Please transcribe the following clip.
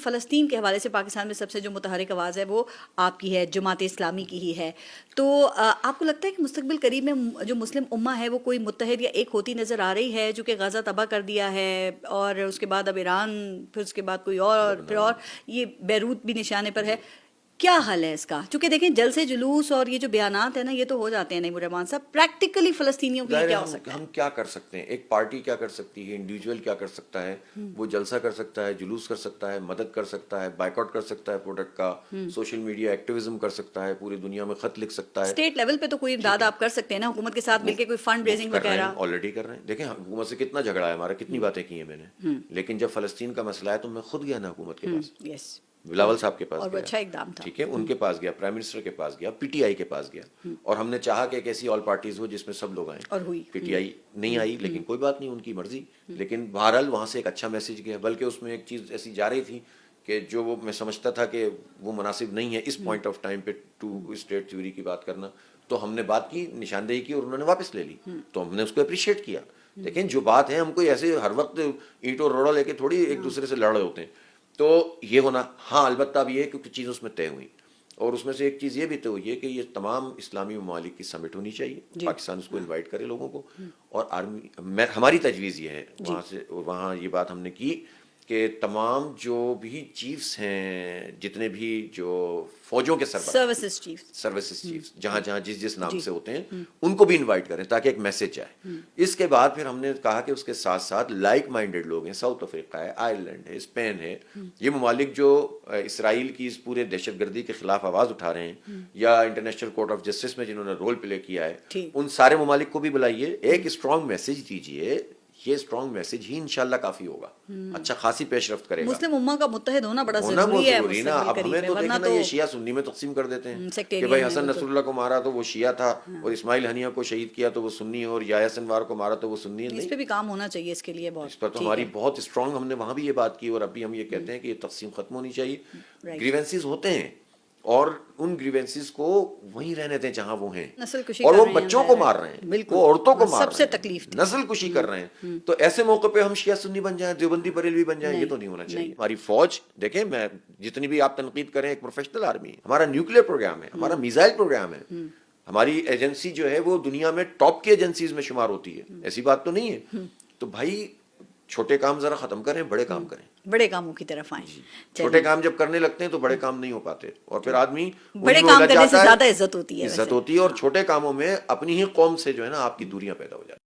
فلسطین کے حوالے سے پاکستان میں سب سے جو متحرک آواز ہے وہ آپ کی ہے، جماعت اسلامی کی ہی ہے. تو آپ کو لگتا ہے کہ مستقبل قریب میں جو مسلم امہ ہے وہ کوئی متحد یا ایک ہوتی نظر آ رہی ہے، جو کہ غزہ تباہ کر دیا ہے اور اس کے بعد اب ایران، پھر اس کے بعد کوئی اور، پھر اور یہ بیروت بھی نشانے پر ہے؟ کیا حل ہے اس کا؟ چونکہ دیکھیں جلسے جلوس اور یہ جو بیانات ہیں نا یہ تو ہو جاتے ہیں نہیں الرحمان صاحب، پریکٹیکلی فلسطینیوں کے لیے کیا ہو سکتا ہے؟ ہم کیا کر سکتے ہیں؟ ایک پارٹی کیا کر سکتی ہے، انڈیویجول کیا کر سکتا ہے؟ وہ جلسہ کر سکتا ہے، جلوس کر سکتا ہے، مدد کر سکتا ہے، بائیکاٹ کر سکتا ہے پروڈکٹ کا، سوشل میڈیا ایکٹیویزم کر سکتا ہے، پوری دنیا میں خط لکھ سکتا ہے. اسٹیٹ لیول پہ تو کوئی امداد آپ کر سکتے ہیں نا، حکومت کے ساتھ مل کے کوئی فنڈ ریزنگ وغیرہ. آلریڈی کر رہے ہیں. دیکھیں حکومت سے کتنا جھگڑا ہے ہمارا، کتنی باتیں کی ہیں میں نے، لیکن جب فلسطین کا مسئلہ ہے تو میں خود گیا نا حکومت کے پاس، بلاول صاحب کے پاس اور وہ گیا، اچھا اقدام تھا، ٹھیک ہے، ان کے پاس گیا، پرائم منسٹر کے پاس گیا، پی ٹی آئی کے پاس گیا، اور ہم نے چاہا کہ ایک ایسی آل پارٹیز ہو جس میں سب لوگ آئیں، اور ہوئی. پی ٹی آئی نہیں آئی، لیکن کوئی بات نہیں، ان کی مرضی. لیکن بہرحال وہاں سے ایک اچھا میسج گیا، بلکہ اس میں ایک چیز ایسی جا رہی تھی کہ جو وہ میں سمجھتا تھا کہ وہ مناسب نہیں ہے اس پوائنٹ آف ٹائم پہ ٹو اسٹیٹ تھیوری کی بات کرنا، تو ہم نے بات کی، نشاندہی کی، اور انہوں نے واپس لے لی، تو ہم نے اس کو اپریشیٹ کیا. لیکن جو بات ہے، ہم کوئی ایسے ہر وقت اینٹ اور روڑا لے کے تھوڑی ایک دوسرے سے لڑ رہے ہوتے ہیں. تو یہ ہونا، ہاں البتہ اب یہ کیونکہ چیز اس میں طے ہوئی، اور اس میں سے ایک چیز یہ بھی طے ہوئی ہے کہ یہ تمام اسلامی ممالک کی سمٹ ہونی چاہیے، پاکستان اس کو انوائٹ کرے لوگوں کو، اور آرمی، ہماری تجویز یہ ہے وہاں یہ بات ہم نے کی کہ تمام جو بھی چیفز ہیں، جتنے بھی جو فوجوں کے سروسز چیفز جہاں جس نام سے ہوتے ہیں، ان کو بھی انوائٹ کریں تاکہ ایک میسج جائے. اس کے بعد پھر ہم نے کہا کہ اس کے ساتھ ساتھ لائک مائنڈیڈ لوگ ہیں، ساؤتھ افریقہ ہے، آئرلینڈ ہے، اسپین ہے، یہ ممالک جو اسرائیل کی اس پورے دہشت گردی کے خلاف آواز اٹھا رہے ہیں، یا انٹرنیشنل کورٹ آف جسٹس میں جنہوں نے رول پلے کیا ہے، ان سارے ممالک کو بھی بلائیے، ایک اسٹرانگ میسج دیجیے. یہ اسٹرانگ میسج ہی انشاءاللہ کافی ہوگا، اچھا خاصی پیش رفت کرے گا. مسلم امہ کا متحد ہونا بڑا ضروری ہے نا. اب ہمیں تو دیکھنا یہ شیعہ سنی میں تقسیم کر دیتے ہیں کہ بھائی حسن نصر اللہ کو مارا تو وہ شیعہ تھا، اور اسماعیل ہنیہ کو شہید کیا تو وہ سنی ہے، اور یحییٰ سنوار کو مارا تو وہ سنی ہے. اس پہ بھی کام ہونا چاہیے، اس کے لیے بہت، اس پر تو ہماری بہت اسٹرانگ، ہم نے وہاں بھی یہ بات کی، اور اب بھی ہم یہ کہتے ہیں کہ یہ تقسیم ختم ہونی چاہیے. گریونسز ہوتے ہیں، اور ان گریونسز کو وہیں رہنے دیں جہاں وہ ہیں، اور وہ بچوں کو مار رہے ہیں، وہ عورتوں کو مار رہے ہیں، نسل کشی کر رہے ہیں. تو ایسے موقع پہ ہم شیعہ سنی بن جائیں، دیوبندی بریلوی بن جائیں، یہ تو نہیں ہونا چاہیے. ہماری فوج دیکھیں، میں جتنی بھی آپ تنقید کریں، ایک پروفیشنل آرمی ہے، ہمارا نیوکلیر پروگرام ہے، ہمارا میزائل پروگرام ہے، ہماری ایجنسی جو ہے وہ دنیا میں ٹاپ کی ایجنسیز میں شمار ہوتی ہے، ایسی بات تو نہیں ہے. تو بھائی چھوٹے کام ذرا ختم کریں، بڑے کام کریں، بڑے کاموں کی طرف آئیں. چھوٹے کام جب کرنے لگتے ہیں تو بڑے کام نہیں ہو پاتے، اور پھر آدمی بڑے کام کرنے سے زیادہ عزت ہوتی ہے، اور چھوٹے کاموں میں اپنی ہی قوم سے جو ہے نا آپ کی دوریاں پیدا ہو جاتی ہیں.